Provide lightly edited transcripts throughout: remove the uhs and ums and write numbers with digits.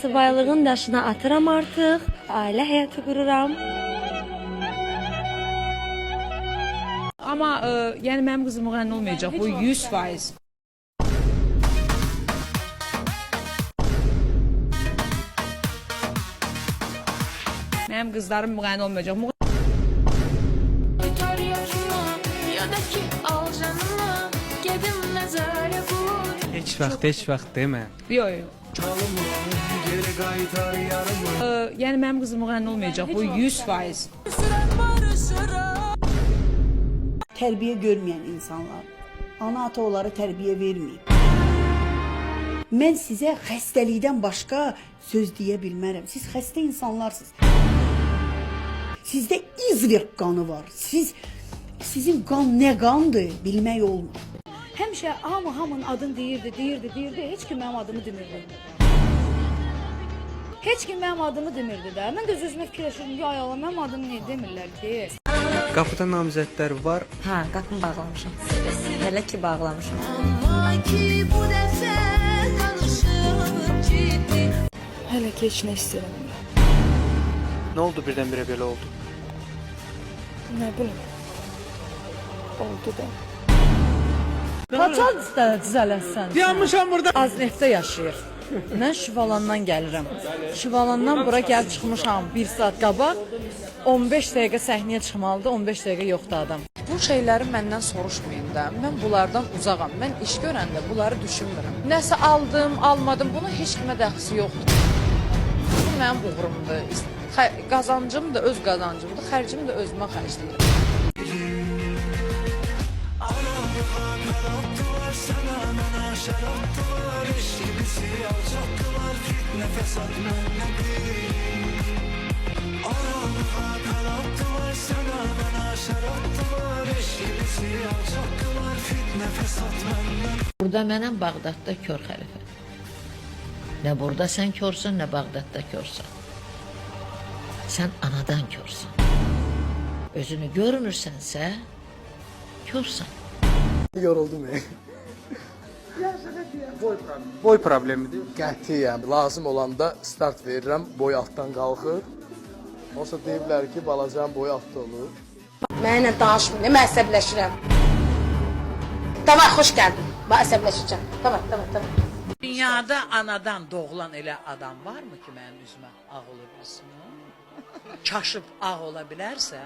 Subaylığın daşına atıram artıq, ailə həyatı qururam. Amma yəni mənim qızım müğənni olmayacaq, bu 100%. Mənim qızlarım müğənni olmayacaq. Tutar yaşına ya da ki al canına gedim nəzərə vur. Heç vaxt demə. Yox, yox. Yəni mənim qızım müğənni olmayacaq, bu 100%. Tərbiyə görməyən insanlar, ana ata onlara tərbiyə verməyib. Mən sizə xəstəlikdən başqa söz deyə bilmərəm. Siz xəstə insanlarsınız. Sizdə izvirq qanı var. Sizin qan nə qandır bilmək olmur. Həmişə hamının adını deyirdi. Heç kim mənim adımı demirdi. Heç kim mənim adımı demirdi də. Mən də özümə fikirləşirdim, ya Allah, mənim adımı niyə demirlər ki? Qapıda namizədlər var. Hə, qapını bağlamışam. Hələ ki bağlamışam. Amma ki bu dəfə danışıb ciddi. Hələ ki heç nə istəyirəm. Nə oldu birdən-birə belə oldu? Nə bilim. Oldu da. Kaçan düzələsən? Yanmışam burada. Aznefdə yaşayır. Mən Şivalandan gəlirəm. Şivalandan bura gəlib çıxmışam 1 saat qabaq. 15 dəqiqə səhnəyə çıxmalıdır, 15 dəqiqə yoxdur adam. Bu şeyləri məndən soruşmayın da. Mən bunlardan uzağam. Mən iş görəndə bunları düşünmürəm. Nəsə aldım, almadım, bunun heç kimə dəxlisi yoxdur. Bu mənim uğurumdur. Qazancım da öz qazancımdır, xərcim də özümə xərcləyirəm. Burada mənəm, Bağdadda kör xəlifə. Nə burada sən körsən, nə Bağdadda körsən. Sən anadan körsən. Özünü görünürsənsə, körsən. Yoruldum. Boy problemidir. Qətiyyən, lazım olanda start verirəm, boy altdan qalxır. Olsa deyiblər ki, balacağın boyu altda olur. Mənimlə danışmayın, mən əsəbləşirəm. Tamam, xoş gəldin. Mən əsəbləşəcəm. Tamam. Dünyada anadan doğulan elə adam varmı ki, mənim üzümə ağ ola bilsin? Çaşıb ağ ola bilərsə,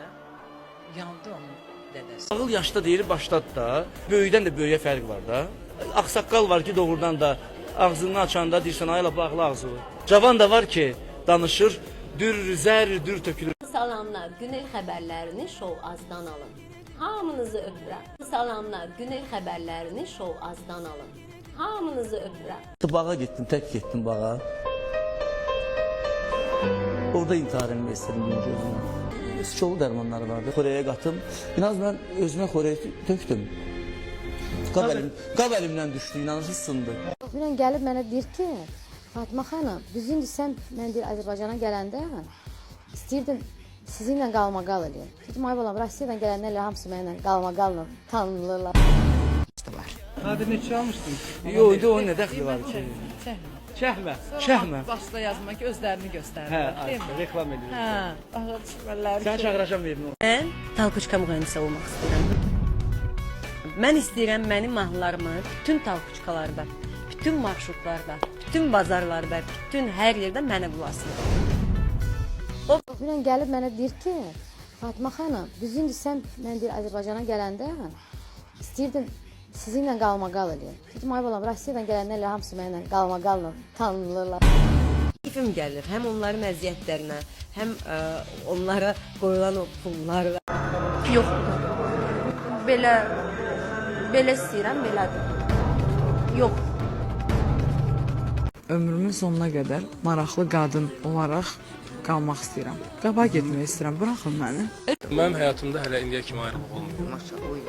yandı onun dədəsi. Ağıl yaşda deyir, başdadır da. Böyükdən də böyüyə fərq var da. Ağsaqqal var ki, doğrudan da ağzını açanda deyirsən, ayla bağlı ağzı. Cavan da var ki, danışır, dür tökülür. Salamlar, günel xəbərlərini Show Azdan alın. Hamınızı öpürəm. Salamlar, günel xəbərlərini Show Azdan alın. Hamınızı öpürəm. Bağa getdim, tək getdim bağa. Orada intihar etmək istədim gün gözümlə. Sıçolu dərmanları vardı, xorəyə qatım. İnaz mən özümə xorəyə töktüm. Qab əlimdən düşdü, inanırsız sındı. Birən gəlib mənə deyir ki, Fatma xanım, biz indi sən, mən deyir, Azərbaycana gələndə istəyirdim sizinlə qalmaqal eləyim. Dedim, ay balam, Rusiyadan gələnlərlə hamısı mənlə qalmaqalla tanınırlar. Nadir neçə almışdın? Yox, o nə dəxli var ki? Şəhmə. Başda yazma ki, özlərini göstərir. Hə, reklam edir. Hə, başa düşmürlər Sən ki. çağıracam verin. Mən talkuçka müğənnisi olmaq istəyirəm. Mən istəyirəm mənim mahnılarımı bütün talkuçkalarda, bütün marşrutlarda, bütün bazarlarda, bütün hər yerdə mənə qulaq asın. Birən gəlib mənə deyir ki, Fatma xanım, biz indi sən, mən deyir, Azərbaycana gələndə istəyirdim sizinlə qalmaqal eləyim. Dedim, ay balam, Rusiyadan gələnlərlə hamısı mənlə qalmaqalla tanınırlar. Keyfim gəlir, həm onların əziyyətlərinə, həm onlara qoyulan o pullarla. Yox, belə istəyirəm, belədir. Yox. Ömrümün sonuna qədər maraqlı qadın olaraq qalmaq istəyirəm. Qabağa getmək istəyirəm, buraxın məni. Mənim həyatımda hələ indiyə kimi ayrılıq olmayıb.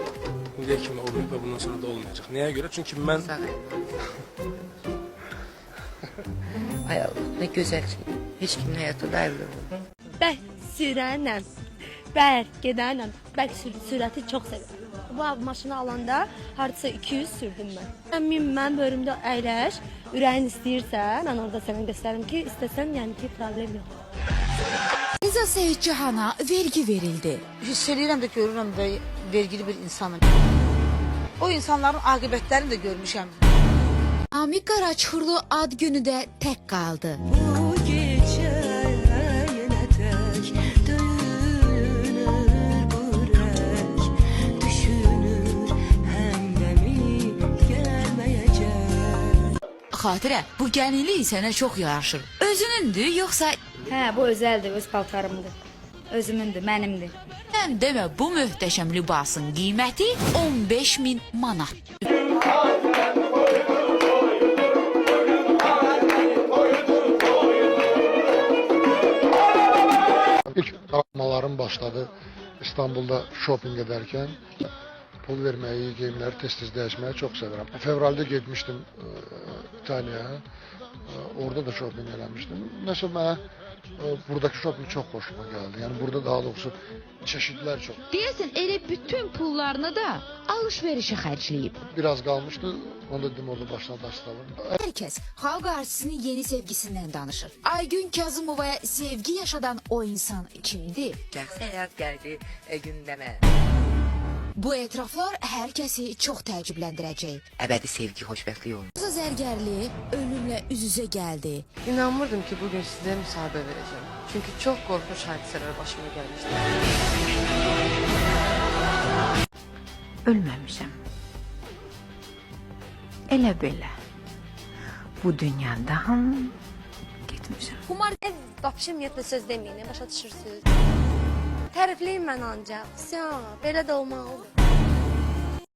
İndiyə kimi olmayıb və bundan sonra da olmayacaq. Nəyə görə? Çünki mən... Ay Allah, nə gözəl şey. Heç kimin həyatında ayrılır. Bərk sürənəm, bərk gedənəm, bərk sürəti çox sevirəm. Bu maşını alanda hardasa 200 sürdüm mən. Mən bölümdə əyləş, ürəyin istəyirsə, mən orada sənə göstərim ki, istəsən, yəni ki, problem yox. Liza Seyidcihana vergi verildi. Hiss edirəm də görürəm də vergili bir insanım. O insanların aqibətlərini də görmüşəm. Ami Qaraçxurlu ad günü də tək qaldı. Bu gece yine tek dönür burek, düşünür hem de mi gelmeyecek. Xatirə, bu gəlinlik sənə çox yaraşır. Özünündür, yoxsa Hə, bu özəldir, öz paltarımdır. Özümündür, mənimdir. sən demə bu möhtəşəm libasın qiyməti 15.000 manat. İlk travmalarım başladı İstanbulda shopping ederken. Pul vermeyi, giyimleri tez değişmeyi çok severim. Fevral'de gitmiştim İtalya'ya. Orada da shopping eləmişdim. Mesela bana buradaki shopping çok hoşuma geldi. Yani burada daha doğrusu çeşitler çok. Deyəsən elə bütün pullarını da alış-verişə xərcləyib. Biraz kalmıştı. Onu da dedim orada başına taşlayalım. Hər kəs xalq artistinin yeni sevgisindən danışır. Aygün Kazımovaya sevgi yaşadan o insan kimdir? Şəxsi həyat gəldi gündəmə. Bu etiraflar hər kəsi çox təəccübləndirəcək. Əbədi sevgi, xoşbəxtlik olsun. Liza Zərgərli ölümlə üz-üzə gəldi. İnanmırdım ki, bugün sizə müsahibə verəcəm. Çünki çox qorxunç hadisələr başıma gəlmişdi. Ölməmişəm. Elə belə. Bu dünyadan getmişəm. Humar vapşi ümumiyyətlə söz deməyin, başa düşürsünüz? Tərifləyin mən ancaq. Belə də olmalıdır.